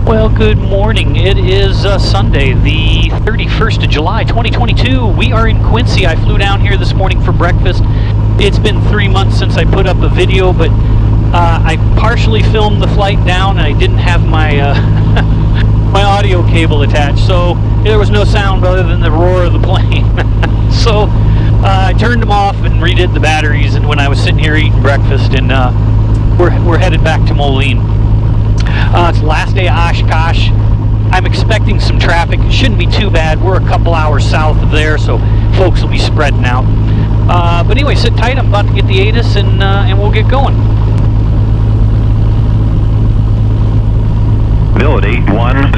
Well, good morning. It is Sunday, the 31st of July, 2022. We are in Quincy. I flew down here this morning for breakfast. It's been 3 months since I put up a video, but I partially filmed the flight down and I didn't have my my audio cable attached, so there was no sound other than the roar of the plane. So I turned them off and redid the batteries, and when I was sitting here eating breakfast, and we're headed back to Moline. It's the last day of Oshkosh. I'm expecting some traffic. It shouldn't be too bad. We're a couple hours south of there, so folks will be spreading out. But anyway, sit tight. I'm about to get the ATIS, and we'll get going. Visibility 10.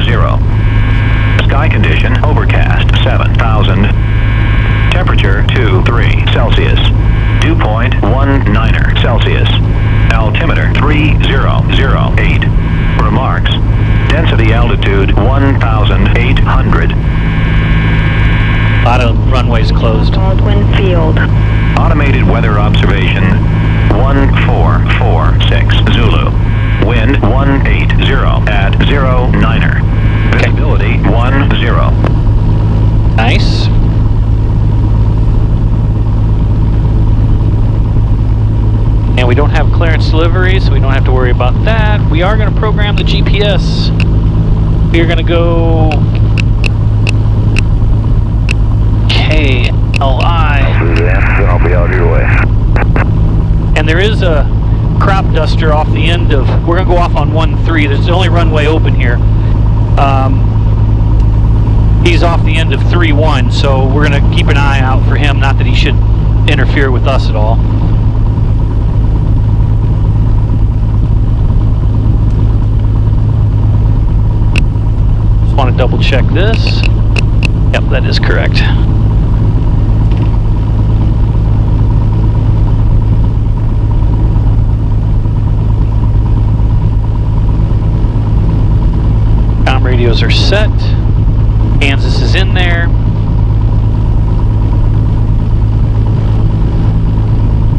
Sky condition overcast 7,000. Temperature 23 Celsius. Dew point 19 Celsius. Altimeter 3008. Remarks. Density altitude 1,800. A lot of runways closed. Baldwin Field. Automated weather observation 1446 Zulu. Wind 180 at 09er. Visibility 10. Nice. And we don't have clearance delivery, so we don't have to worry about that. We are going to program the GPS. We are going to go KMLI. I'll be out your way. And there is a crop duster off the end of, we're going to go off on 1-3. There's the only runway open here. He's off the end of 3-1, so we're going to keep an eye out for him. Not that he should interfere with us at all. Want to double check this. Yep, that is correct. Com radios are set. Kansas is in there.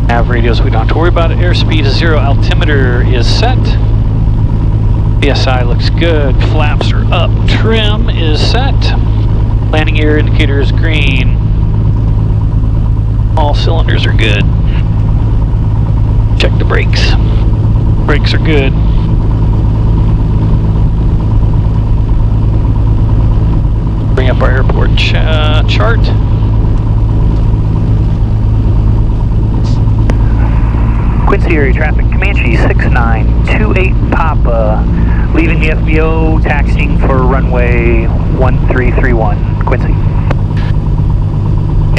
Nav radios we don't have to worry about it. Airspeed is 0. Altimeter is set. PSI looks good. Flaps are up. Trim is set. Landing gear indicator is green. All cylinders are good. Check the brakes. Brakes are good. Bring up our airport chart. Quincy area traffic, Comanche 6928 Papa, leaving the FBO, taxiing for runway 1331, Quincy.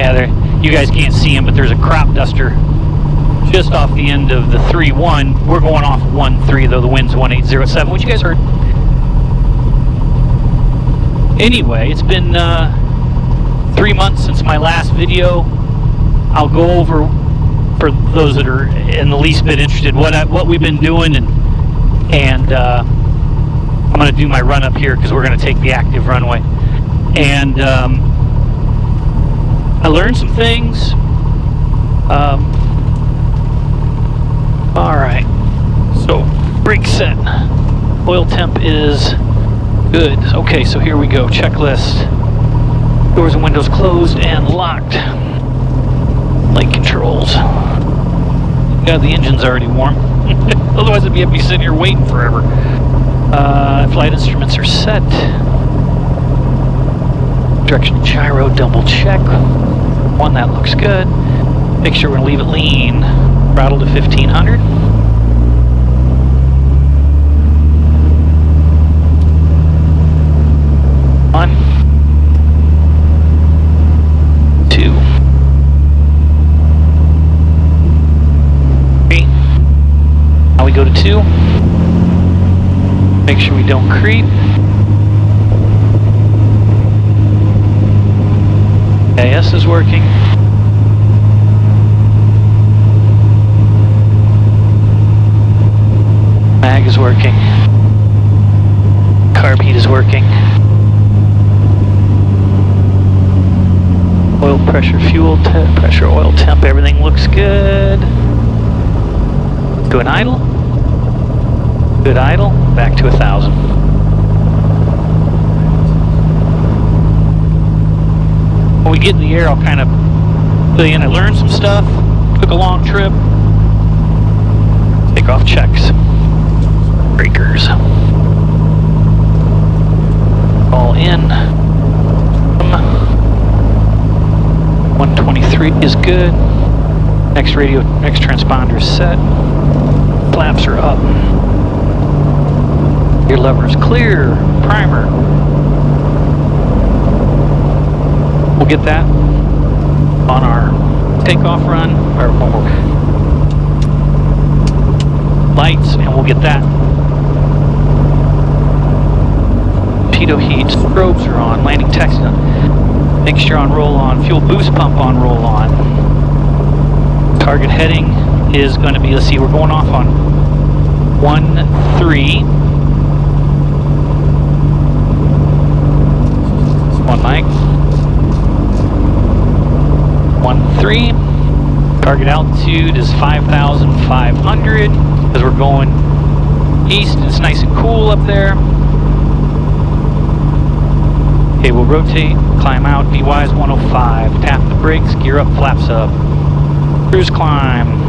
Yeah, there, you guys can't see him, but there's a crop duster just off the end of the 3-1. We're going off 1-3, though the wind's 1807, which you guys heard. Anyway, it's been 3 months since my last video. I'll go over, for those that are in the least bit interested, what we've been doing, and I'm going to do my run up here because we're going to take the active runway. And I learned some things. All right, so brake set, oil temp is good. Okay, so here we go. Checklist. Doors and windows closed and locked. Light controls. God, the engine's already warm. Otherwise I'd be sitting here waiting forever. Flight instruments are set. Direction gyro, double check. One, that looks good. Make sure we're going to leave it lean. Throttle to 1500. One. Two. Now we go to 2. Make sure we don't creep. AS is working. Mag is working. Carb heat is working. Oil pressure, fuel pressure, oil temp, everything looks good. Do an idle. Good idle. Back to 1,000. when we get in the air, I'll kind of fill you in. I learned some stuff, took a long trip. Takeoff checks. Breakers. All in. 123 is good. Next radio, next transponder is set. Flaps are up. Your lever's clear. Primer. We'll get that on our takeoff run, or when we're lights, and we'll get that. Pitot heat, strobes are on, landing taxi on, mixture on roll on, fuel boost pump on roll on. Target heading is going to be, let's see, we're going off on 1-3. One mic. 1-3. Target altitude is 5,500 because we're going east. It's nice and cool up there. Okay, we'll rotate, climb out, VY's 105. Tap the brakes, gear up, flaps up. Cruise climb.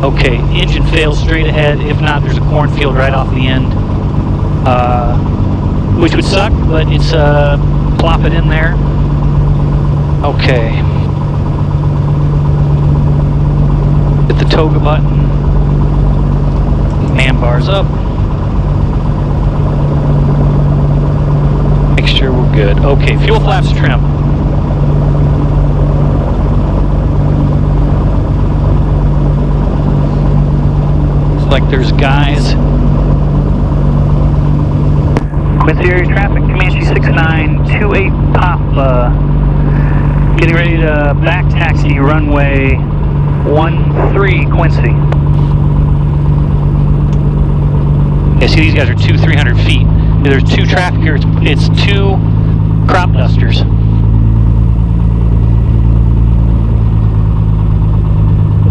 Okay, engine fails straight ahead. If not, there's a cornfield right off the end. Which would suck, but it's plop it in there. Okay. Hit the toga button. Man bars up. Make sure we're good. Okay, fuel flaps trim. Looks like there's guys. Quincy area traffic, Comanche 6928 pop, getting ready to back taxi runway 13 Quincy. Yeah, see these guys are 300 feet. There's two traffic here, it's two crop dusters.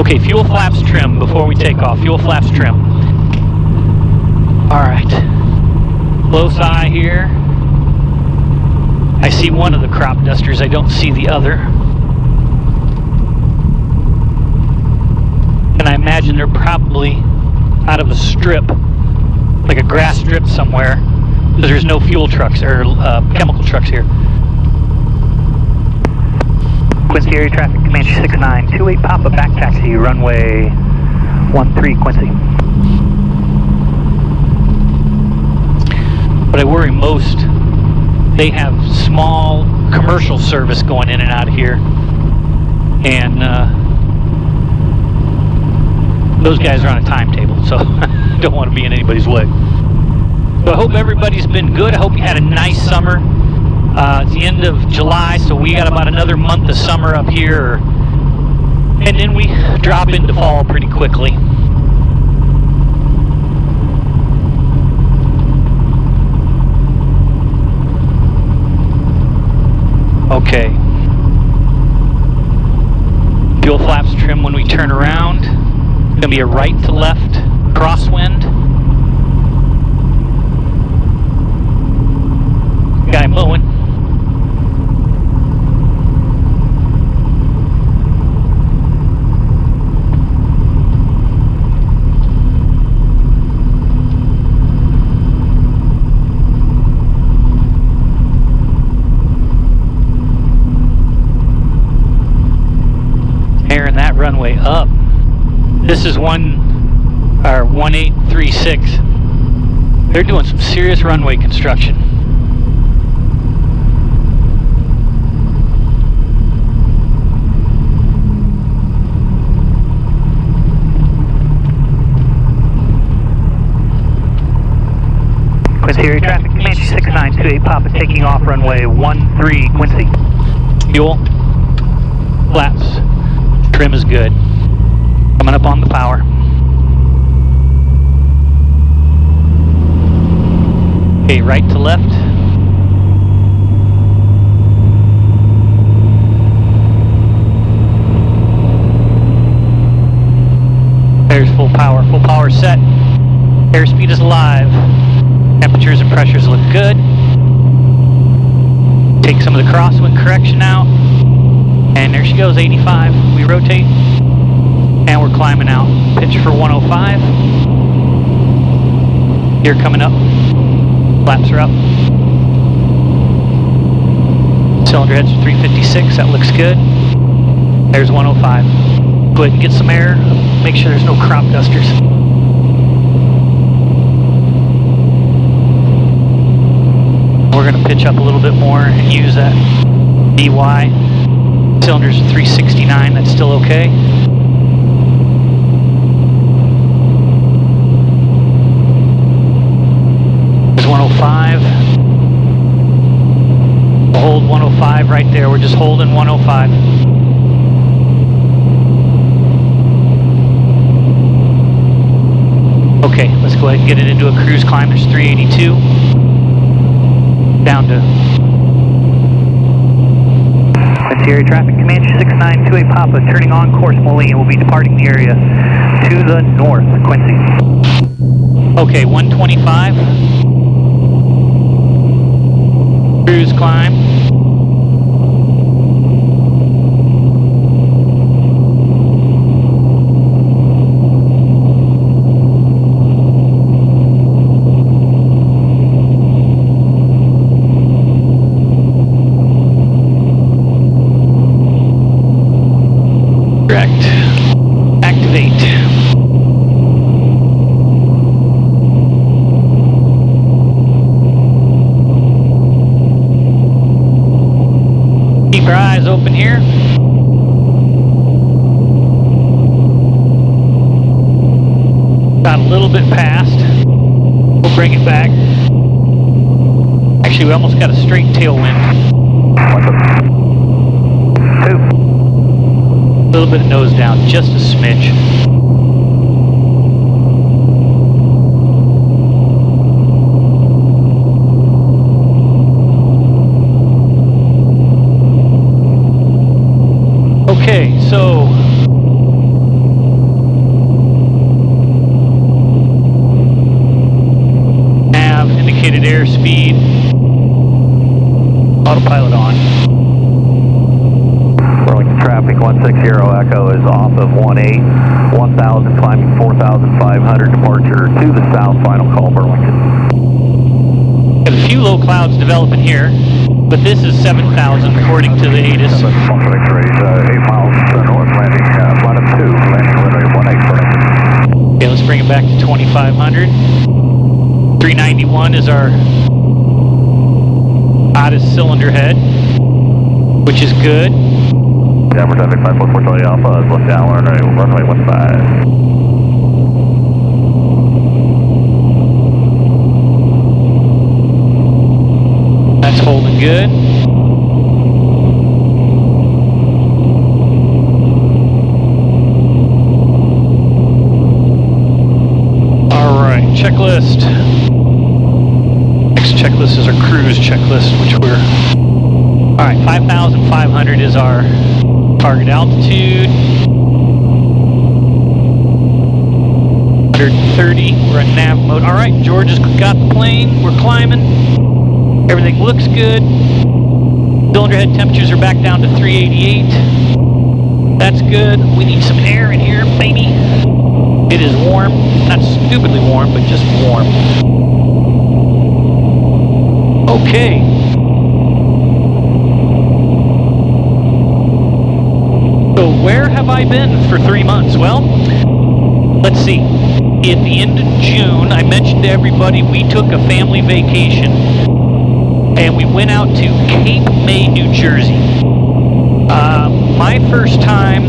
Okay, fuel flaps trim before we take off, fuel flaps trim. Alright. Close eye here. I see one of the crop dusters, I don't see the other. And I imagine they're probably out of a strip, like a grass strip somewhere, because there's no fuel trucks or chemical trucks here. Quincy area traffic, Comanche 6928 Papa, back taxi, runway 13 Quincy. But I worry most, they have small commercial service going in and out of here, and those guys are on a timetable, so I don't want to be in anybody's way. So I hope everybody's been good. I hope you had a nice summer. It's the end of July, so we got about another month of summer up here, and then we drop into fall pretty quickly. Okay. Fuel flaps trim when we turn around. It's going to be a right to left crosswind. Guy mowing. Tearing that runway up. This is 1836. They're doing some serious runway construction. Quincy area traffic, Comanche 6928 Papa, taking off runway 13 Quincy. Fuel, flaps, trim is good. Coming up on the power. Okay, right to left. There's full power set. Airspeed is alive. Temperatures and pressures look good. Take some of the crosswind correction out. And there she goes, 85. We rotate. And we're climbing out. Pitch for 105. Gear coming up. Flaps are up. Cylinder heads for 356. That looks good. There's 105. Go ahead and get some air. Make sure there's no crop dusters. We're going to pitch up a little bit more and use that DY. Cylinders 369, that's still okay. There's 105. We'll hold 105 right there. We're just holding 105. Okay, let's go ahead and get it into a cruise climb. There's 382. Down to Quincy area traffic, Comanche 6928 Papa, turning on course Moline. We'll be departing the area to the north, Quincy. Okay, 125. Cruise climb. Correct. Activate. Keep our eyes open here. Got a little bit past. We'll bring it back. Actually, we almost got a straight tailwind. A little bit of nose down, just a smidge. Okay, so nav indicated airspeed, autopilot on. Traffic 160 Echo is off of 18, 1000, climbing 4500, departure to the south, final call Burlington. Got a few low clouds developing here, but this is 7,000 according to the ATIS. 8 miles north, landing flight of 2, landing runway 18 Burlington. Okay, let's bring it back to 2500. 391 is our hottest cylinder head, which is good. Downward traffic 544 Charlie Alpha is left down runway 15. That's holding good. Alright, checklist. Next checklist is our cruise checklist, which we're... Alright, 5,500 is our target altitude. 130, we're in nav mode. Alright, George has got the plane, we're climbing. Everything looks good. Cylinder head temperatures are back down to 388. That's good. We need some air in here, baby. It is warm. Not stupidly warm, but just warm. Okay. So where have I been for 3 months? Well, let's see. At the end of June, I mentioned to everybody we took a family vacation and we went out to Cape May, New Jersey. My first time,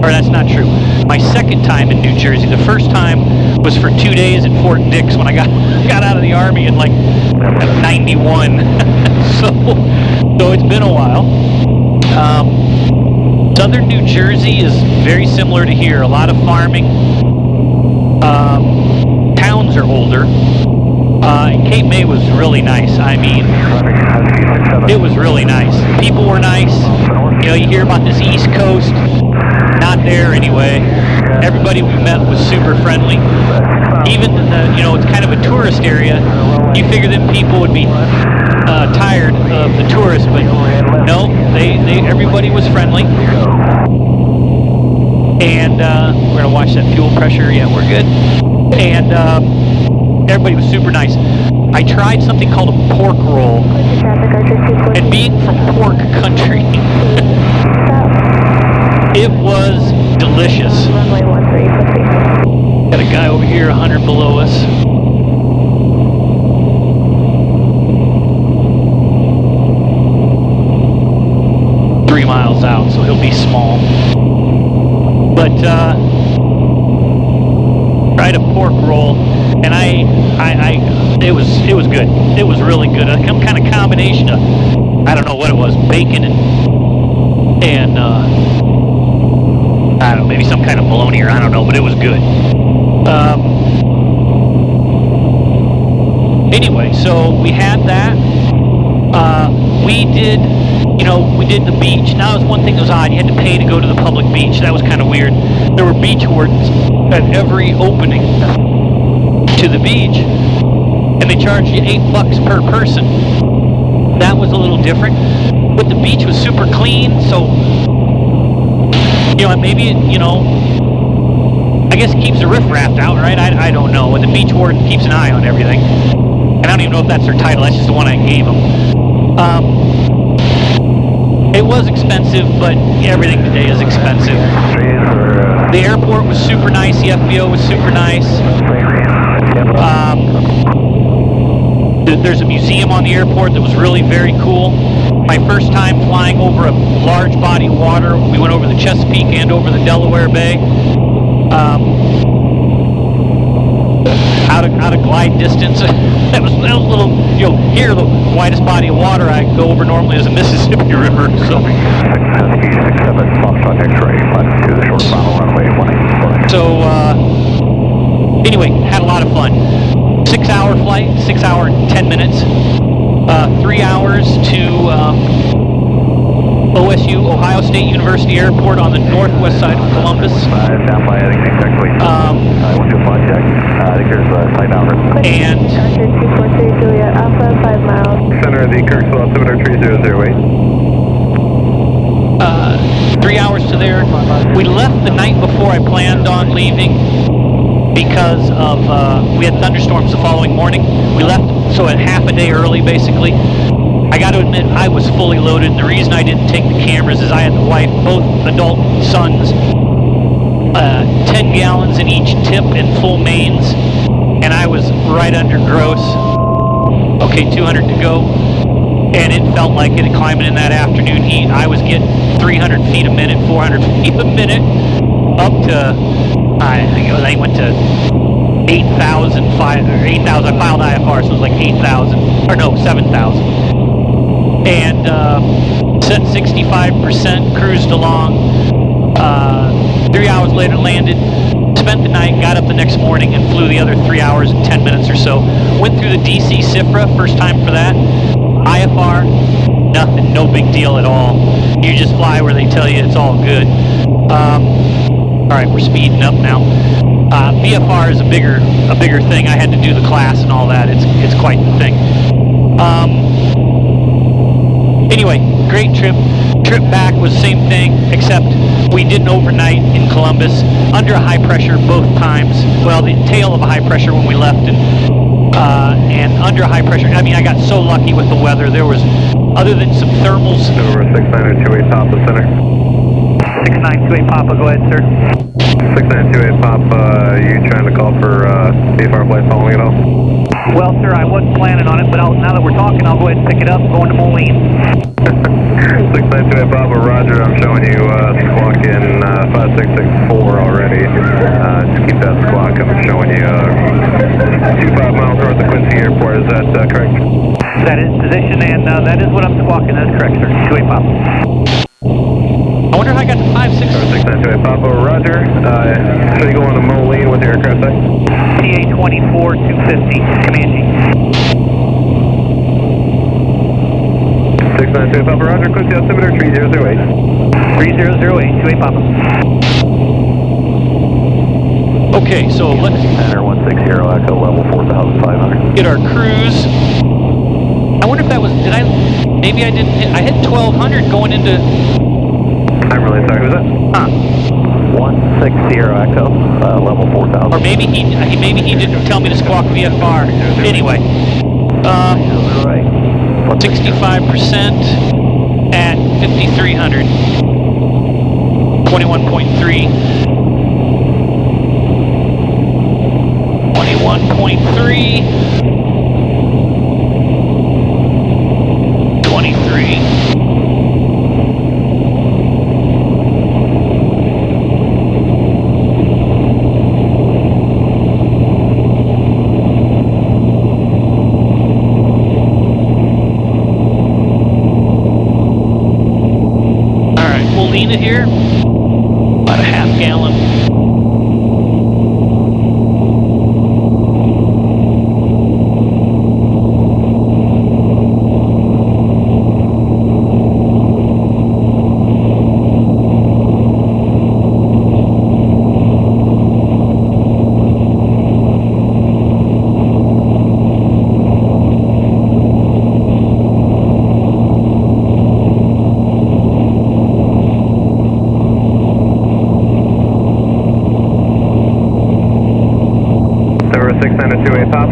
or that's not true, my second time in New Jersey. The first time was for 2 days at Fort Dix when I got out of the Army in like 91. so it's been a while. Southern New Jersey is very similar to here. A lot of farming. Towns are older. And Cape May was really nice. I mean, it was really nice. People were nice. You know, you hear about this East Coast Not there anyway. Everybody we met was super friendly. Even it's kind of a tourist area. You figure them people would be tired of the tourists, but no, everybody was friendly. And we're gonna watch that fuel pressure. Yeah, we're good. And everybody was super nice. I tried something called a pork roll, and being from pork country, it was delicious. Got a guy over here 100 below us. Miles out, so he'll be small. But tried a pork roll, and it was good. It was really good. Some kind of combination of, I don't know what it was, bacon and I don't know, maybe some kind of bologna, or I don't know, but it was good. Anyway, so we had that. We did the beach. Now, that was one thing that was odd. You had to pay to go to the public beach. That was kind of weird. There were beach wardens at every opening to the beach, and they charged you $8 per person. That was a little different. But the beach was super clean, so maybe I guess it keeps the riffraff out, right? I don't know. But the beach warden keeps an eye on everything. And I don't even know if that's their title. That's just the one I gave them. It was expensive, but everything today is expensive. The airport was super nice. The FBO was super nice. There's a museum on the airport that was really very cool. My first time flying over a large body of water. We went over the Chesapeake and over the Delaware Bay. Out of glide distance. that was a little, here the widest body of water I go over normally is the Mississippi River. So anyway, had a lot of fun. 6-hour flight, 6 hour and 10 minutes. 3 hours to OSU, Ohio State University Airport on the northwest side of Columbus. And center of the Kirksville altimeter 3008. 3 hours to there. We left the night before I planned on leaving because of we had thunderstorms the following morning. We left so at half a day early, basically. I got to admit, I was fully loaded. And the reason I didn't take the cameras is I had the wife, both adult sons, 10 gallons in each tip and full mains, and I was right under gross. Okay, 200 to go, and it felt like it climbing in that afternoon heat. I was getting 300 feet a minute, 400 feet a minute, up to I went to 8,000. I filed IFR, so it was like 8,000, or no, 7,000. And set 65%, cruised along. 3 hours later landed, spent the night, got up the next morning and flew the other 3 hours and 10 minutes or so. Went through the DC CIFRA, first time for that. IFR, nothing, no big deal at all. You just fly where they tell you, it's all good. All right, we're speeding up now. VFR is a bigger thing. I had to do the class and all that. It's quite the thing. Anyway, great trip. Trip back was the same thing, except we did an overnight in Columbus under a high pressure both times. Well, the tail of a high pressure when we left, and under a high pressure. I mean, I got so lucky with the weather. There was, other than some thermals. Over 6928 Papa Center. 6928 Papa, go ahead, sir. 6928 Papa, you trying to call for VFR flight following at all? Well, sir, I wasn't planning on it, but now that we're talking, I'll go ahead and pick it up. Going to Moline. 6928 Papa, roger. I'm showing you squawk in 5664 already. Just keep that squawk. I'm showing you 25 miles north of Quincy Airport. Is that correct? That is position, and that is what I'm squawking. That's correct, sir. 28 Papa. I wonder if I got the 5-6. 6928 Papa, roger. So you going to Moline with your aircraft type? TA-24 250, Comanche. 6928 6928 Papa, Roger, Quincy altimeter 3008. 3008, 28 Papa. Okay, so let's Center 160 Echo, level 4,500. get our cruise. I wonder if that was, maybe I didn't hit, I hit 1200 going into, I'm really sorry, who's that? 160 Echo, level 4,000. or maybe he didn't tell me to squawk VFR. Anyway, 65% at 5,300, 21.3. 21.3, 23. All right, we'll lean it here, about a half gallon.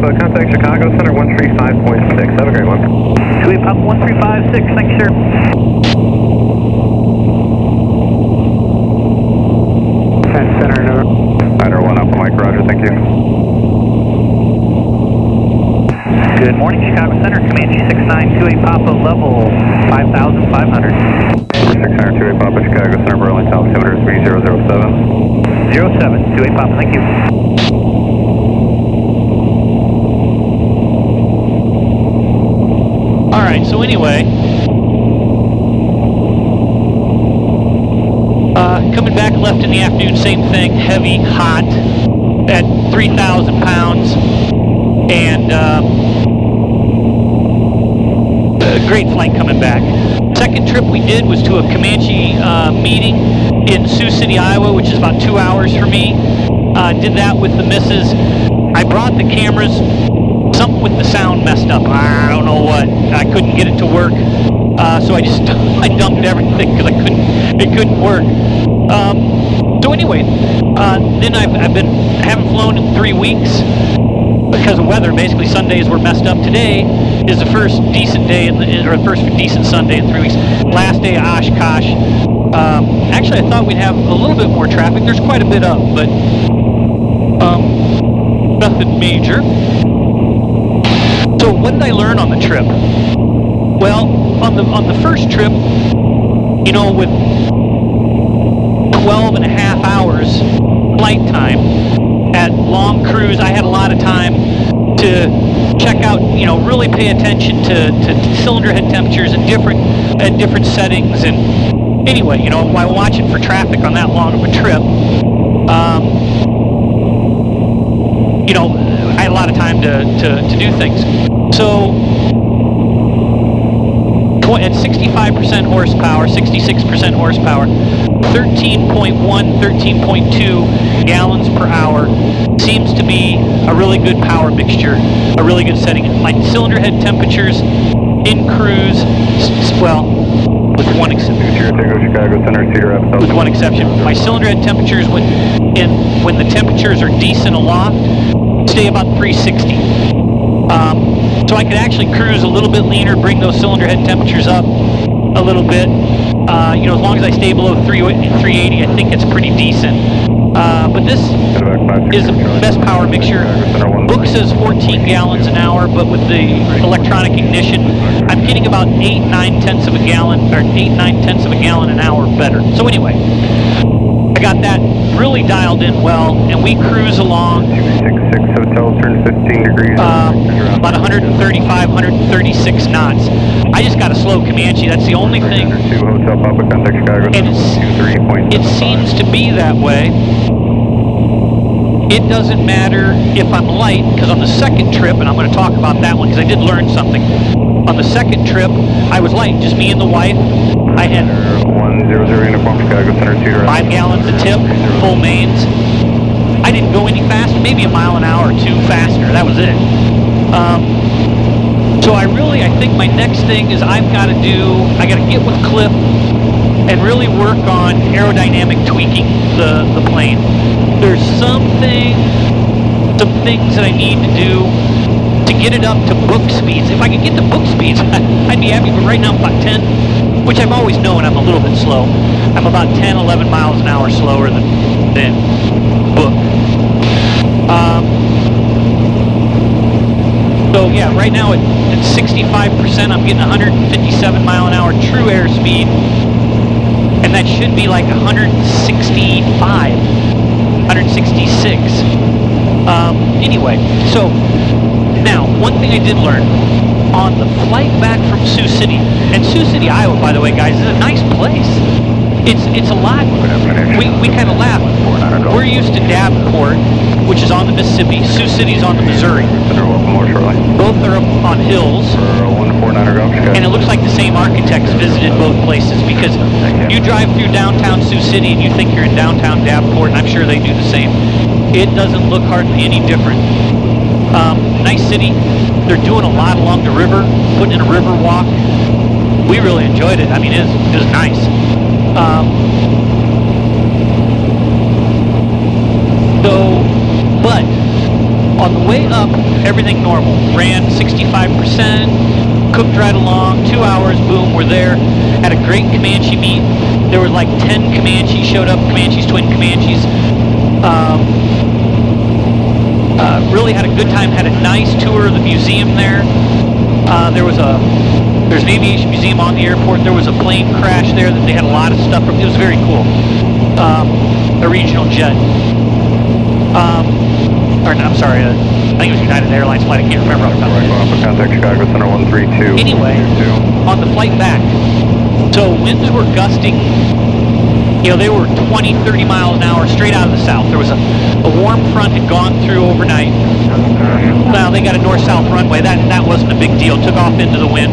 Contact Chicago Center 135.6. Have a great one. 28 Papa 1356, thank you, sir. Center, Rider 1 Alpha Mike, Roger, thank you. Good morning, Chicago Center, Comanche 6928 Papa, level 5,500. 6928 Papa, Chicago Center, Berlin, altimeter 3007. 07, 28 Papa, thank you. Alright, so anyway, coming back left in the afternoon, same thing, heavy, hot, at 3,000 pounds, and great flight coming back. Second trip we did was to a Comanche meeting in Sioux City, Iowa, which is about 2 hours for me. Did that with the missus. I brought the cameras. Something with the sound messed up. I don't know what. I couldn't get it to work, so I just I dumped everything because it couldn't work. So anyway, then I haven't flown in 3 weeks because of weather. Basically, Sundays were messed up. Today is the first decent day or the first decent Sunday in 3 weeks. Last day of Oshkosh. Actually, I thought we'd have a little bit more traffic. There's quite a bit up, but nothing major. So what did I learn on the trip? Well, on the first trip, you know, with 12 and a half hours flight time at long cruise, I had a lot of time to check out, you know, really pay attention to cylinder head temperatures and different settings. And anyway, you know, while watching for traffic on that long of a trip, you know, I had a lot of time to do things. So at 65% horsepower, 66% horsepower, 13.1, 13.2 gallons per hour seems to be a really good power mixture, a really good setting. My cylinder head temperatures in cruise, well, with one exception. With one exception, my cylinder head temperatures when the temperatures are decent aloft stay about 360. So I could actually cruise a little bit leaner, bring those cylinder head temperatures up a little bit. You know, as long as I stay below 380, I think it's pretty decent. But this is the best power mixture. Book says 14 gallons an hour, but with the electronic ignition, I'm getting about 8-9 of a gallon an hour better. So anyway, I got that really dialed in well, and we cruise along. 266 hotel, turn 15 degrees. About 135, 136 knots. I just got a slow Comanche. That's the only thing. And it seems to be that way. It doesn't matter if I'm light, because on the second trip, and I'm going to talk about that one because I did learn something. On the second trip, I was light, just me and the wife. I had 100 uniform Chicago Center 2. 5 gallons a tip, full mains. I didn't go any faster, maybe a mile an hour or two faster. That was it. So I think my next thing is I got to get with Cliff and really work on aerodynamic tweaking the plane. There's some things that I need to do to get it up to book speeds. If I could get to book speeds, I'd be happy, but right now I'm about 10, which I've always known I'm a little bit slow. I'm about 10, 11 miles an hour slower than book. So yeah, right now at 65%, I'm getting 157 mile an hour true airspeed, and that should be like 165, 166. Anyway, so now one thing I did learn on the flight back from Sioux City, and Sioux City, Iowa, by the way, guys, is a nice place. It's a lot. We kind of laugh. We're used to Davenport, which is on the Mississippi. Sioux City's on the Missouri. Both are up on hills. And it looks like the same architects visited both places, because you drive through downtown Sioux City and you think you're in downtown Davenport, and I'm sure they do the same. It doesn't look hardly any different. Nice city. They're doing a lot along the river, putting in a river walk. We really enjoyed it. I mean, it was nice. But on the way up, everything normal. Ran 65%, cooked right along, 2 hours, boom, we're there. Had a great Comanche meet. There were like 10 Comanches showed up, Comanches, twin Comanches. Really had a good time, had a nice tour of the museum there. There's an aviation museum on the airport. There was a plane crash there that they had a lot of stuff from. It was very cool. A regional jet. I'm sorry, I think it was United Airlines flight. I can't remember off the top of my head. Contact Chicago Center 132. Anyway, on the flight back, so winds were gusting. They were 20, 30 miles an hour straight out of the south. There was a warm front had gone through overnight. Well, they got a north-south runway. That wasn't a big deal. Took off into the wind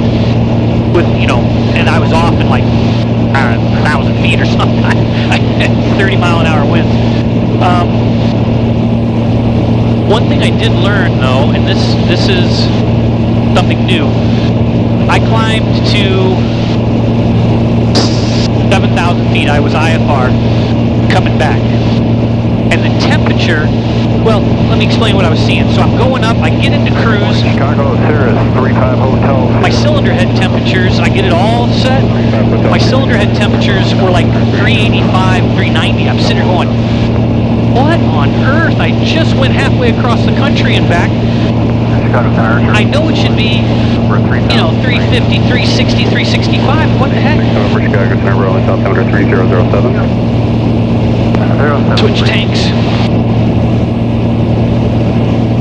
with, and I was off in like 1,000 feet or something. I had 30 mile an hour winds. One thing I did learn though, and this is something new, I climbed to 7,000 feet. I was IFR coming back, and the temperature, well, let me explain what I was seeing. So I'm going up, I get into cruise. Chicago Cirrus 35 Hotel. My cylinder head temperatures, I get it all set. My cylinder head temperatures were like 385, 390. I'm sitting here going, what on earth? I just went halfway across the country and back. I know it should be, 350, 360, 365. What the heck? Chicago Center, rolling altimeter 3007. Switch tanks.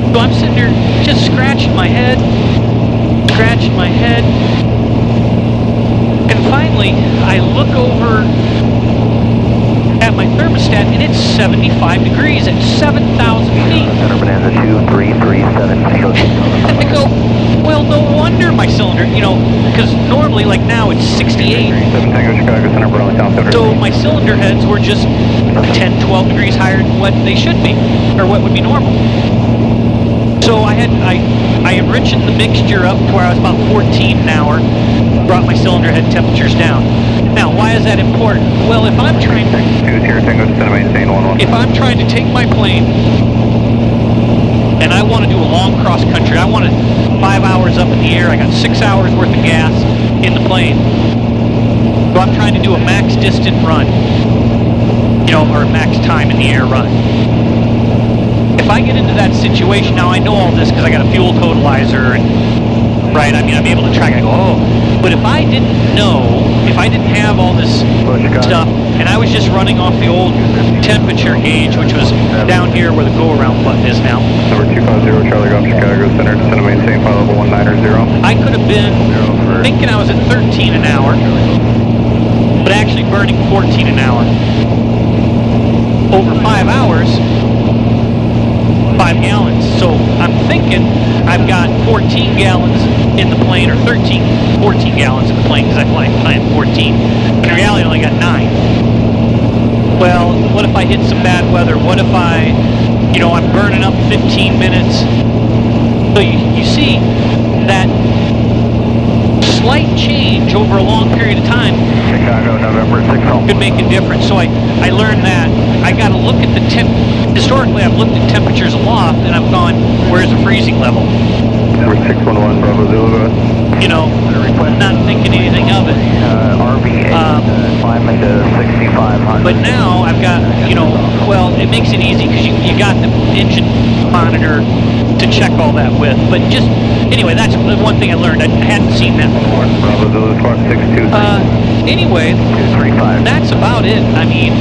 So I'm sitting there just scratching my head. And finally, I look over at my thermostat, and it's 75 degrees at 7,000 feet. Bonanza 2337. And I go, well, no wonder my cylinder, because normally, like now, it's 68. 7 Tango Chicago Center, Burlington altimeter. So my cylinder heads were just 10, 12 degrees higher than what they should be, or what would be normal. So I enriched the mixture up to where I was about 14 an hour, brought my cylinder head temperatures down. Now, why is that important? Well, if I'm trying to take my plane and I want to do a long cross country, I wanted 5 hours up in the air, I got 6 hours worth of gas in the plane. So I'm trying to do a max distant run, or a max time in the air run. If I get into that situation, now I know all this because I got a fuel totalizer, and right, I'm able to track it. I go, oh. But if I didn't know, if I didn't have all this stuff, and I was just running off the old temperature gauge, which was down here where the go-around button is now. Number 250, Charlie Golf, Chicago Center, descend to maintain flight level 190. I could have been thinking I was at 13 an hour, but actually burning 14 an hour. Over 5 hours, 5 gallons. So I'm thinking thinking I've got 14 gallons in the plane, or 14 gallons in the plane, because I planned 14. In reality, I only got 9. Well, what if I hit some bad weather? What if I'm burning up 15 minutes? So you see that slight change over a long period of time Chicago, November 6 could make a difference. So I learned that I got to look at the historically I've looked at temperatures aloft and I've gone, where's the freezing level? Number 611 Bravo Zulu. Not thinking anything of it. RV8, climbing to 6,500. But now I've got, well, it makes it easy because you got the engine monitor to check all that with. But just, anyway, that's the one thing I learned. I hadn't seen that before. Bravo Zulu, squawk 623. Anyway, 235. that's about it. I mean,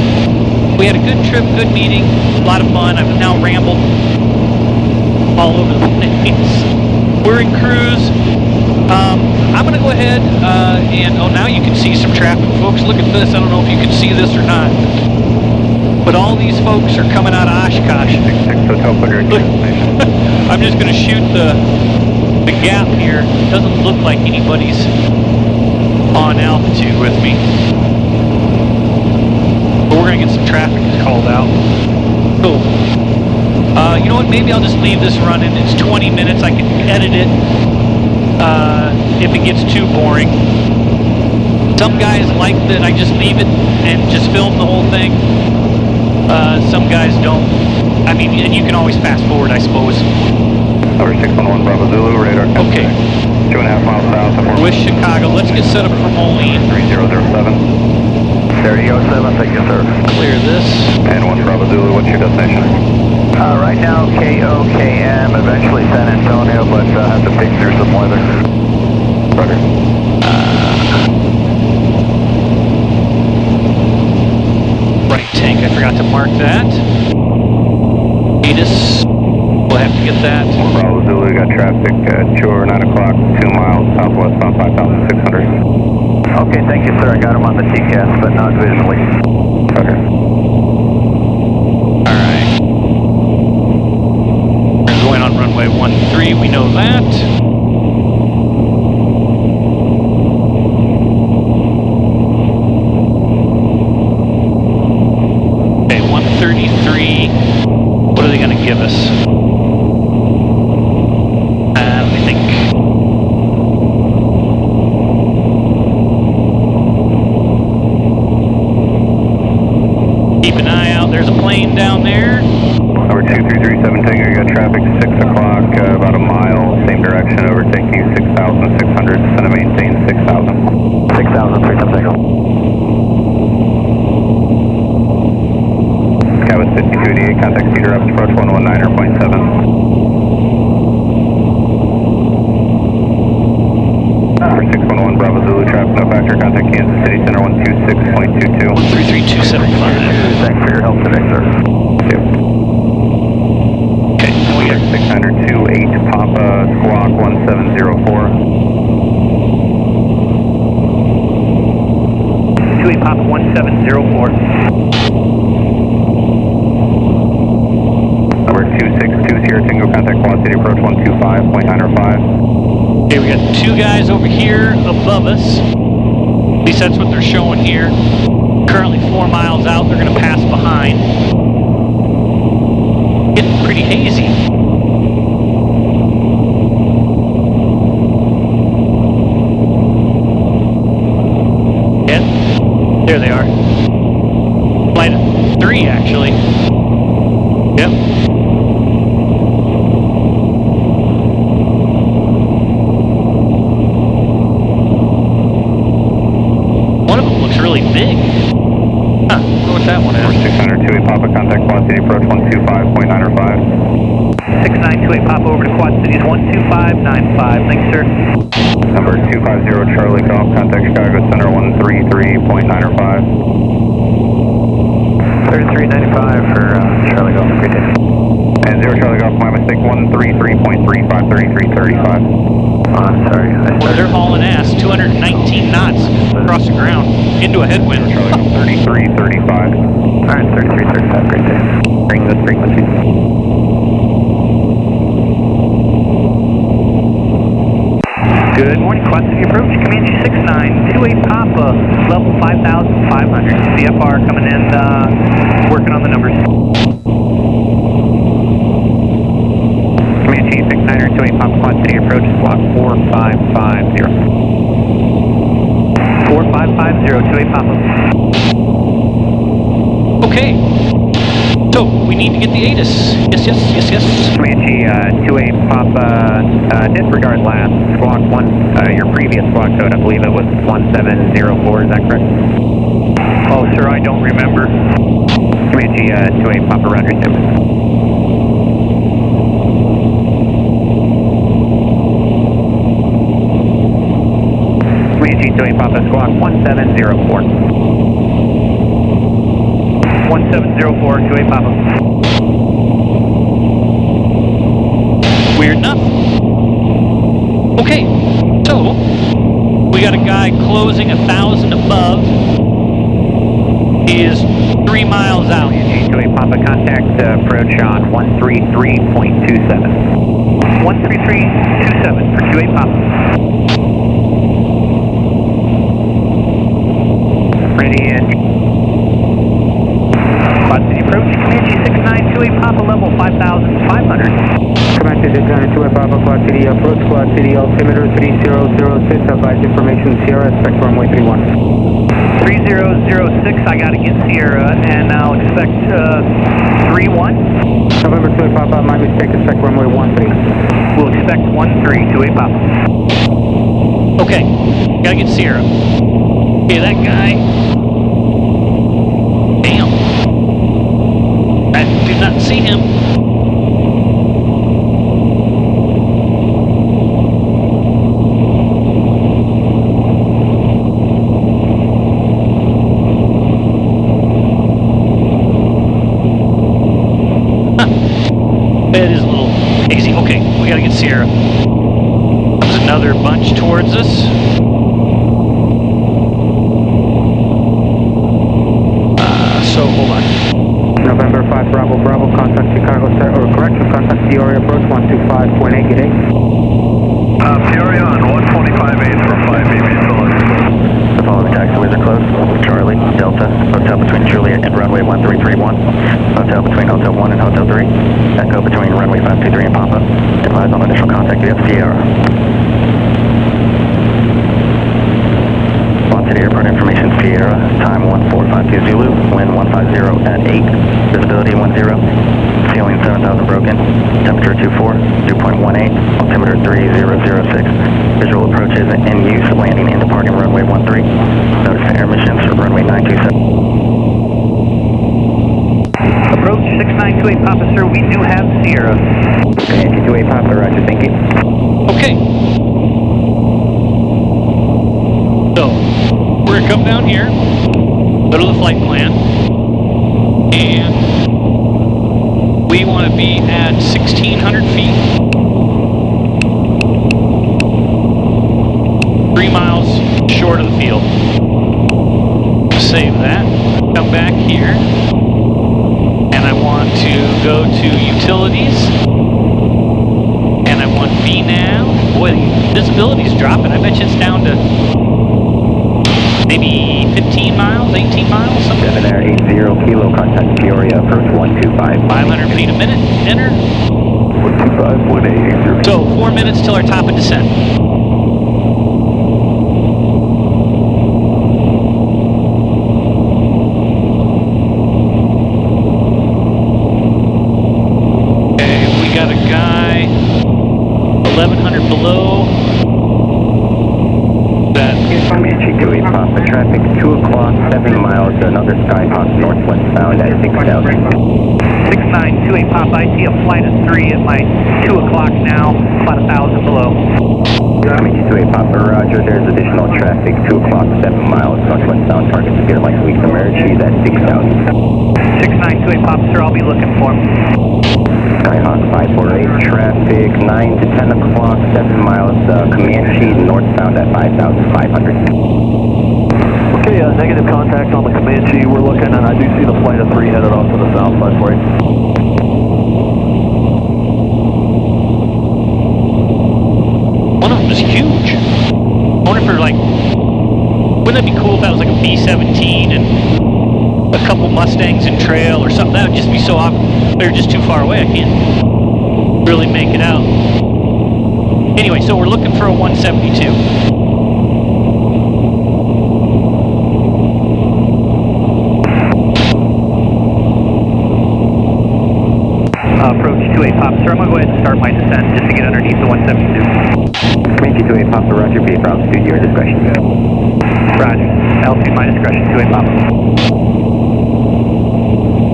we had a good trip, good meeting, a lot of fun. I've now rambled all over the place. We're in cruise. I'm going to go ahead and, now you can see some traffic. Folks, look at this. I don't know if you can see this or not. But all these folks are coming out of Oshkosh. 66 Hotel, put your destination. I'm just going to shoot the gap here. It doesn't look like anybody's on altitude with me. But we're going to get some traffic called out. Cool. You know what? Maybe I'll just leave this running. It's 20 minutes. I can edit it if it gets too boring. Some guys like that I just leave it and just film the whole thing. Some guys don't. I mean, and you can always fast forward, I suppose. Number 611 Bravo Zulu, radar. Okay. 2.5 miles south of We're with Chicago. Let's get set up for Moline. 3007. 3007, thank you, sir. Clear this. And 1 Bravo Zulu, what's your destination? Right now, KOKM, eventually San Antonio, but I have to pick through some weather. Roger. Right tank, I forgot to mark that. Vetus, we'll have to get that. 1 Bravo Zulu, got traffic at 9 o'clock, 2 miles southwest on 5,600. Okay, thank you, sir. I got him on the TCAS, but not visually. Roger. Alright. We're going on runway 13, we know that. Okay, 133. What are they going to give us? Let me think. Keep an eye out. There's a plane down there. Number 2337 Tango, you got traffic 6 o'clock, about a mile, same direction, overtaking you 6,600, going to maintain 6,000. 6,000, Tango. Cabot 5288, contact Cedar Rapids approach 119.7. Number 611 Bravo Zulu, traffic no factor, contact Kansas City Center 126.22. 133275. Thanks for your help today, sir. Thank you. Okay, we got 628 Papa, squawk 1704. 28 Papa 1704. Number 262 Sierra Tango, contact Quad City approach 125.905. Okay, we got 2 guys over here above us. At least that's what they're showing here. Currently 4 miles out, they're going to pass behind. Getting pretty hazy. Yeah, there they are. Flight 3 actually. Yep. One of them looks really big. Huh, I wonder what that one is. 628 Papa, contact Quad City approach 125.905. 6928 Papa over to Quad Cities 12595. Thanks, sir. Number 250 Charlie Golf, contact Chicago Center 133.905. 3395 for Charlie Golf. Great day. And 0 Charlie Golf, my mistake, 133.35, 3335. I'm sorry. Well, they're hauling ass, 219 knots across the ground into a headwind. Charlie Golf, 3335. Alright, 3335. Great day. Bring this frequency. Good morning, Quad City approach, Comanche 6928 Papa, level 5,500. CFR coming in, working on the numbers. Comanche 6928 Papa, Quad City approach, squawk 4550. 4550, 28 Papa. Okay. So, we need to get the ATIS. Yes. Comanche 28 Papa, disregard last squawk 1, your previous squawk code, I believe it was 1704, is that correct? Oh, sir, I don't remember. Comanche 28 Papa, roger, sim. Comanche 28 Papa, squawk 1704. 1704, 28 Papa. Weird enough. Okay, so we got a guy closing 1,000 above. He is 3 miles out. G28 Papa, contact approach on 133.27. 133.27 for 28 Papa. Ready in. Quad City approach, Comanche 6928 Papa, level 5,500. Comanche 6928 Papa, Quad City approach, Quad City altimeter 3006, advise information Sierra, expect runway 31. 3006, I got to get Sierra, and I'll expect 31. November 28 Papa, my mistake, expect runway 13. We'll expect 13, 28 Papa. Okay, gotta get Sierra. Okay, that guy. Damn. I do not see him. It is a little hazy. Okay, we gotta get Sierra. There's another bunch towards us. So hold on. November 5 Bravo Bravo, contact Chicago, or correction, contact Peoria approach 125.8, good day. Peoria on 125.8 for 5 BB solid. The following taxiways are closed. Charlie, Delta, hotel between Juliet and runway 1331. Hotel between Hotel 1 and Hotel 3. Echo between runway 523 and Papa. Advise on initial contact via Sierra. City Airport information, Sierra, time 1452 Zulu, wind 150 at 8, visibility 10, ceiling 7,000 broken, temperature 24, dew point 18, altimeter 3006, visual approach is in use, landing and departing runway 13, notice to air missions, runway 927. Approach 6928 Papa, sir, we do have Sierra. Comanche 28 Papa, roger, thank you. Okay. So, we're gonna come down here, go to the flight plan, and we want to be at 1,600 feet. 3 miles short of the field. Save that. Come back here. And I want to go to utilities. And I want VNAV. Boy, the visibility's dropping. I bet you it's down to maybe 15 miles, 18 miles, something. 7 Air 80 Kilo, contact Peoria, approach 125. 500 feet a minute, enter. 125.8. So, 4 minutes till our top of descent. Okay, we got a guy 1,100 below. That Comanche 28 Papa, traffic 2 o'clock, 7 miles, another Skyhawk northwestbound at 6,000. 6928 Papa, I see a flight of 3 at my 2 o'clock now, about 1,000 below. Comanche 28 Papa, roger, there's additional traffic, 2 o'clock, 7 miles, northwestbound, target speed like weeks emergency, that's 6,000. 6928 Papa, sir, I'll be looking for him. Skyhawk 548, traffic 9 to 10 o'clock, 7 miles, Comanche northbound at 5,500. Okay, negative contact on the Comanche. We're looking, and I do see the flight of 3 headed off to the south side for you. one of them is huge. that'd be cool if that was like a B-17 and a couple Mustangs in trail or something. That would just be so off. They're just too far away. I can't really make it out. Anyway, so we're looking for a 172. Approach 28 Papa, sir. I'm going to go ahead and start my descent just to get underneath the 172. Comanche 28 Papa, roger, be for altitude, your discretion. Roger. Altitude, my discretion, 28 Papa.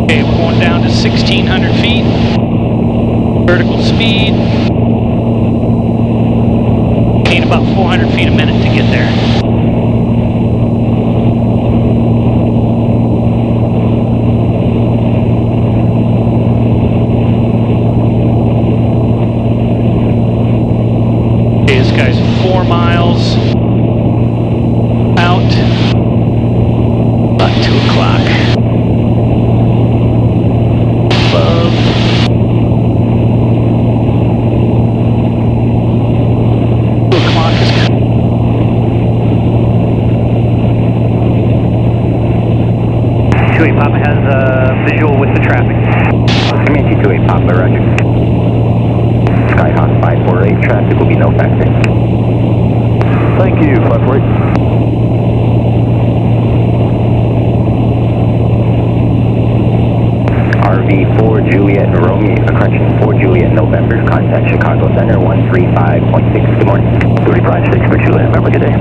Okay, we're going down to 1,600 feet. Vertical speed. Need about 400 feet a minute to get there. This guy's 4 miles out, about 2 o'clock. Above. 2 o'clock is good. Papa has a visual with the traffic. Comanche 28 Papa, roger. Skyhawk 548, traffic will be no factor. Thank you, 548. RV4 Juliet Romeo, correction, 4 Juliet November, contact Chicago Center 135.6. Good morning. 35.6 for Juliet November, good day.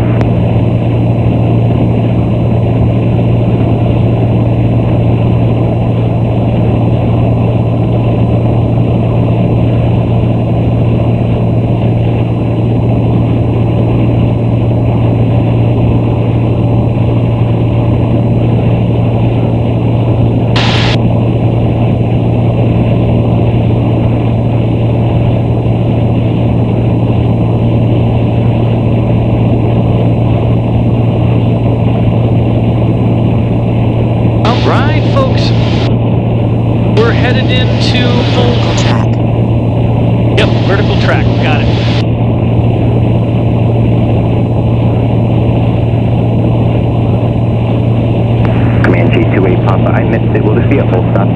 Headed into vertical track. Yep, vertical track. Got it. Comanche 28 Papa, I missed it. Will this be a full stop?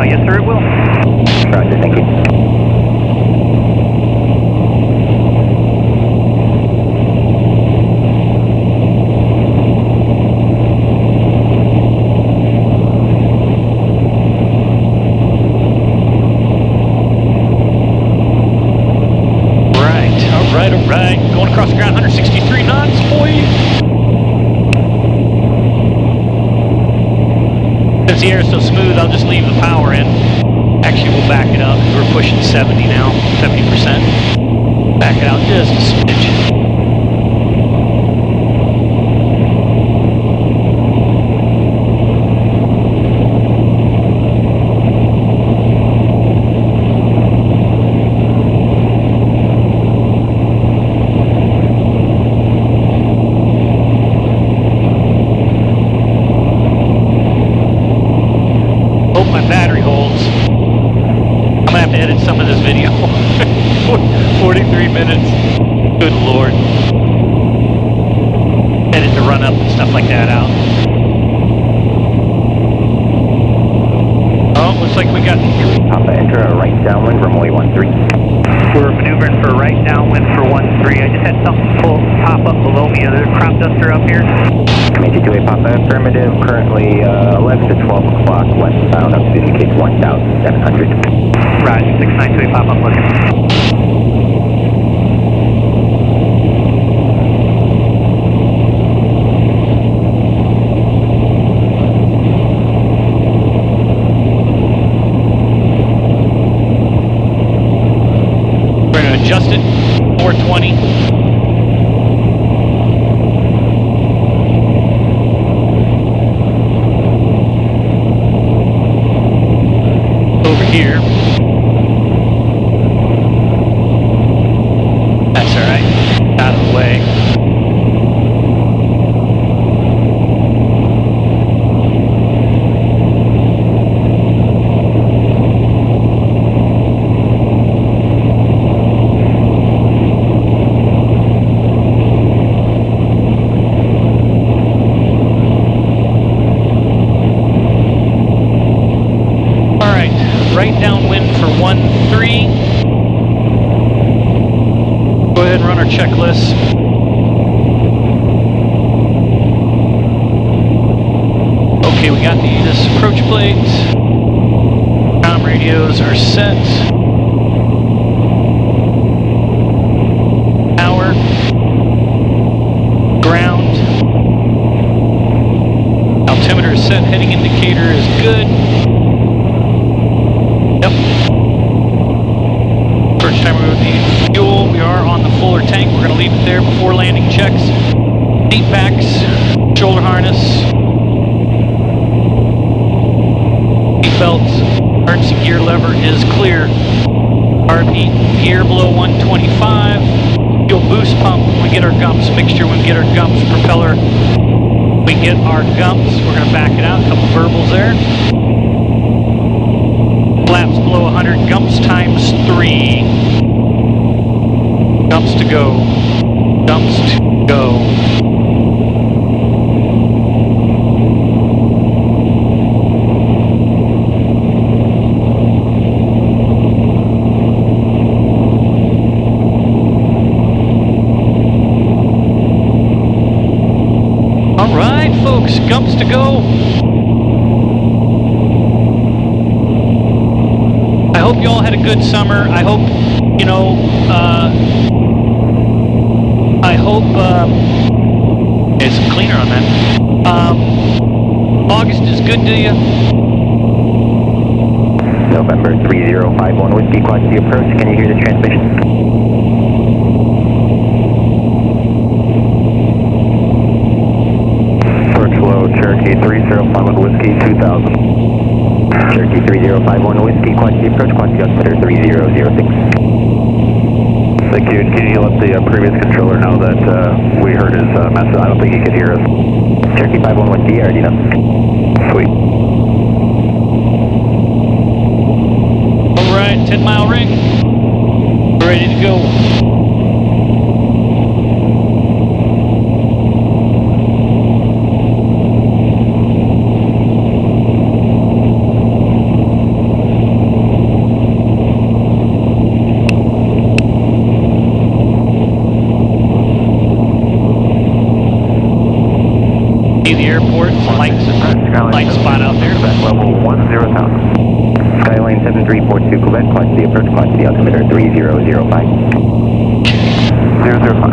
Yes, sir, it will. Roger, thank you. Right, going across the ground, 163 knots, boy. Since the air is so smooth, I'll just leave the power in. Actually, we'll back it up. We're pushing 70 now, 70%. Back it out just a smidge. My battery holds. I'm gonna have to edit some of this video. 43 minutes. Good Lord. Edit the run up and stuff like that out. Oh, looks like we got Papa, enter a right downwind, runway 13. We're maneuvering for right downwind for 13. I just had something pop up below me. There's a crop duster up here. Comanche 28 Papa, affirmative, currently 11 to 12 o'clock westbound, up to indicate 1,700. Roger, 6928 Papa, I'm looking. adjust it, 420. Over here. That's all right, out of the way. 3. Go ahead and run our checklist. Okay, we got this approach plate. Comm radios are set. Power. Ground. Altimeter is set. Heading indicator is good. Yep. First time we would need fuel. We are on the fuller tank. We're going to leave it there before landing checks. Seat backs. Shoulder harness. Belts, emergency gear lever is clear. RP gear below 125. Fuel boost pump. We get our gumps mixture. We get our gumps propeller. We get our gumps. We're going to back it out. A couple verbals there. Flaps below 100. Gumps times 3. Gumps to go. Gumps to go. Alright folks, gumps to go. I hope you all had a good summer. I hope, you know, there's some cleaner on that. August is good to you. November 3051 Whiskey, Quad City approach. Can you hear the transmission? Cherokee 3051 Whiskey 2000. Cherokee 3051 Whiskey, quantity approach, quantity altimeter 3006. Thank you. Can you let the previous controller know that we heard his message? I don't think he could hear us. Cherokee 511 Whiskey, I already know. Sweet. Alright, 10-mile ring. We're ready to go. The airport, light spot out there. Level 10,000. Skyline 7342 Quebec, quantity approach, quantity altimeter 3005. 005.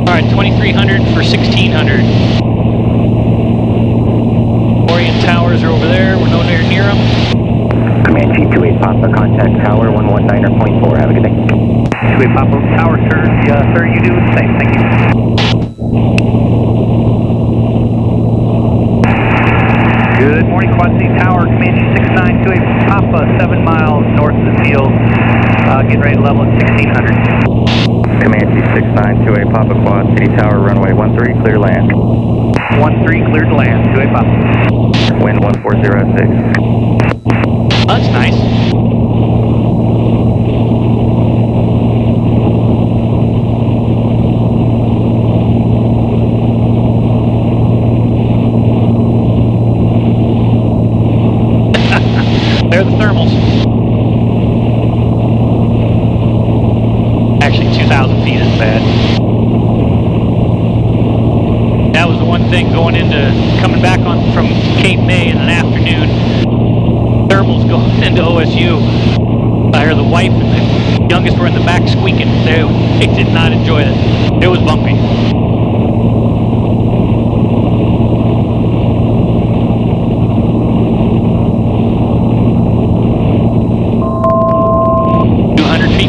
Alright, 2300 for 1600. Orient towers are over there. We're nowhere near them. Comanche 28 Papa, contact tower 119.4. Have a good day. 28 Papa Tower, sir. Sir, you do the same. Thank you. Good morning, Quad City Tower. Comanche 6928 Papa, 7 miles north of the field. Getting ready to level at 1600. Comanche 6928 Papa, Quad City Tower, runway 13, clear land. 13, cleared to land. 28 Papa. Wind 140 at 6. That's nice. They're the thermals. Actually, 2,000 feet is bad. That was the one thing going coming back from Cape May in an afternoon. Thermals going into OSU. I heard the wife and the youngest were in the back squeaking. They did not enjoy it. It was bumpy.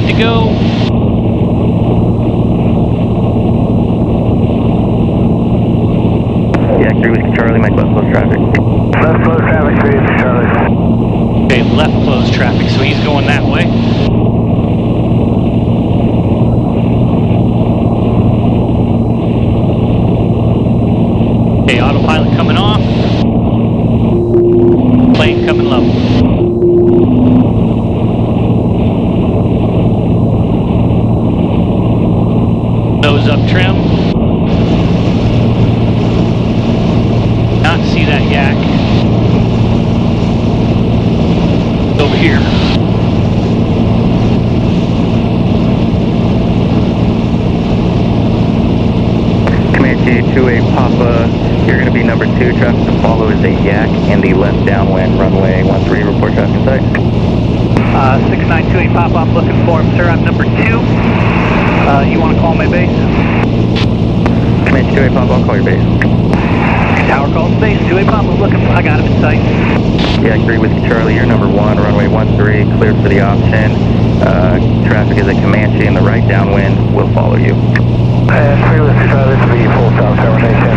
To go. Yeah, 3 Whiskey Charlie, Mike, left close traffic. Left close traffic, 3 Whiskey Charlie. Okay, left closed traffic, so he's going that way. Okay, autopilot coming off. Plane coming level. Nose up trim. Not see that yet. here. Comanche 28 Papa, you're going to be number 2. Traffic to follow is a yak in the left downwind, runway 13. Report traffic in sight. 6928 Papa, I'm looking for him, sir. I'm number 2. You want to call my base? Comanche 28 Papa, I'll call your base. Tower calls base, 28 Papa, I got him in sight. Yeah, agree with Charlie, you're number 1, runway 13, cleared for the option. Traffic is a Comanche in the right downwind, we'll follow you. Free with Charlie, this will be full south termination.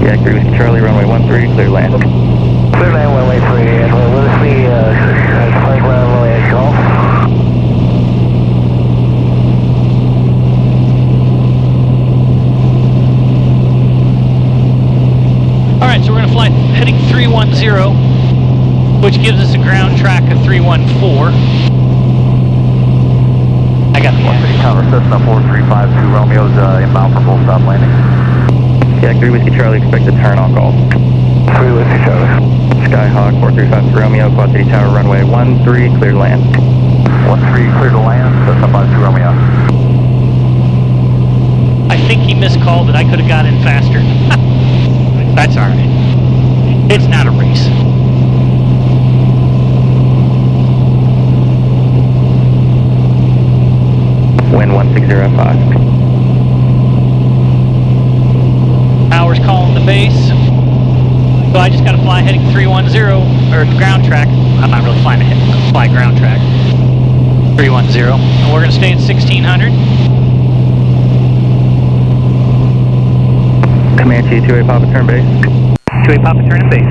Yeah, agree with Charlie, runway 13, clear land. Clear land, runway 3, and will this be flight ground runway at Golf? Alright, so we're going to fly heading 310, which gives us a ground track of 314. I got the Tower, Cessna 4352, Romeo's inbound for full stop landing. Yeah, agree with you, Charlie, expect a turn on golf. Free with Charlie. Skyhawk 4352 Romeo, Quad City Tower, runway 13, clear to land. 13, clear to land, Cessna 52 Romeo. I think he miscalled it. I could have got in faster. That's alright. It's not a race. Wind 1605. Tower's calling the base. So I just got to fly heading 310, or ground track. I'm not really flying ahead. Fly ground track. 310. And we're going to stay at 1600. Comanche 28 Papa, turn base. 28 Papa, turn and base.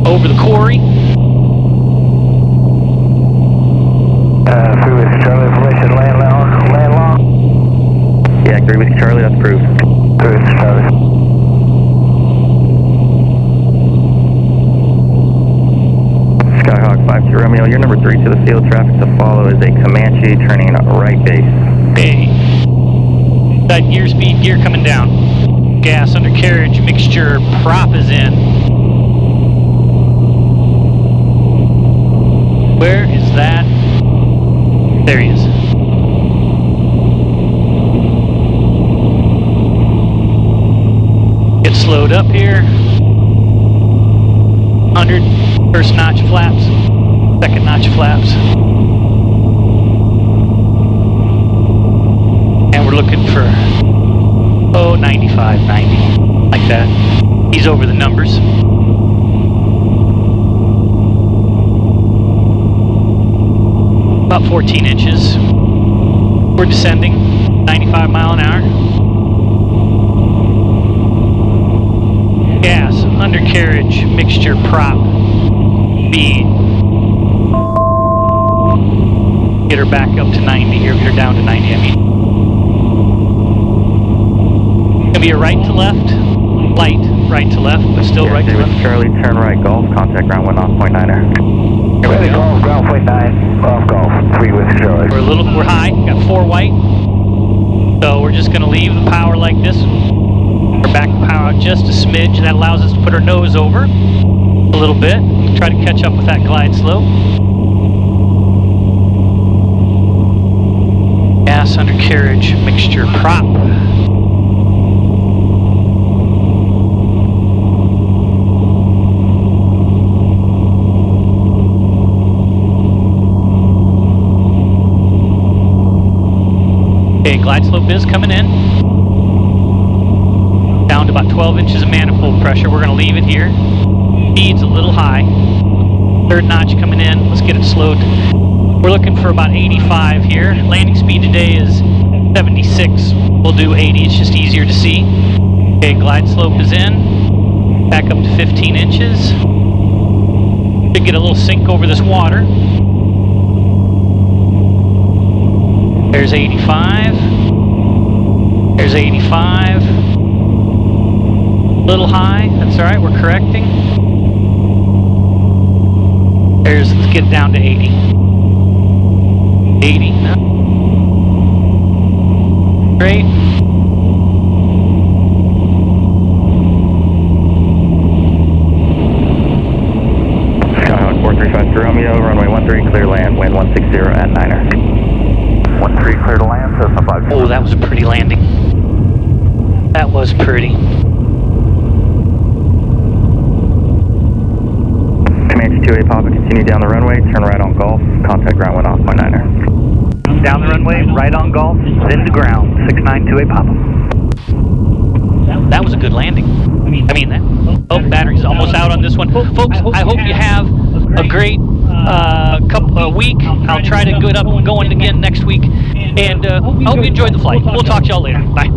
Over the quarry. Free with Charlie, information, land long. Yeah, agree with you, Charlie, that's approved. Free with Charlie. Skyhawk 52 Romeo, you're number 3 to the field. Traffic to follow is a Comanche turning right base. Hey. That gear speed, gear coming down. Gas, undercarriage, mixture, prop is in. Where is that? There he is. Get slowed up here. 100, first notch flaps, second notch flaps. And we're looking for, 95, 90, like that. He's over the numbers. About 14 inches. We're descending, 95 mile an hour. Gas, undercarriage, mixture, prop, speed. Get her back up to 90, or get her down to 90, I mean. Gonna be a right to left, light right to left, but still Yeah, right to with left. Charlie, turn right, golf, contact ground 1.9er. Here we Ready, go. golf, ground point 9, off golf, 3 with Charlie. We're high, got 4 white. So we're just gonna leave the power like this. We're back the power out just a smidge. That allows us to put our nose over a little bit. Try to catch up with that glide slope. Gas, undercarriage, mixture, prop. Okay, glide slope is coming in. Down to about 12 inches of manifold pressure. We're going to leave it here. Speed's a little high. Third notch coming in. Let's get it slowed. We're looking for about 85 here. Landing speed today is 76. We'll do 80. It's just easier to see. Okay, glide slope is in. Back up to 15 inches. Should get a little sink over this water. There's 85. There's 85. Little high. That's all right. We're correcting. Let's get it down to 80. 80. No. Great. 560 at 9er. 13 clear to land, Cessna 5. Oh, that was a pretty landing. That was pretty. Comanche 2A Papa, continue down the runway, turn right on Golf, contact ground wind off my 9er. Down the runway, right on Golf, then to ground, 692A Papa. That was a good landing. I mean that. Oh, battery's almost out on this one. Folks, I hope you have a great week. I'll try to get up and going again next week. And I hope you enjoyed the flight. We'll talk to y'all later. Bye.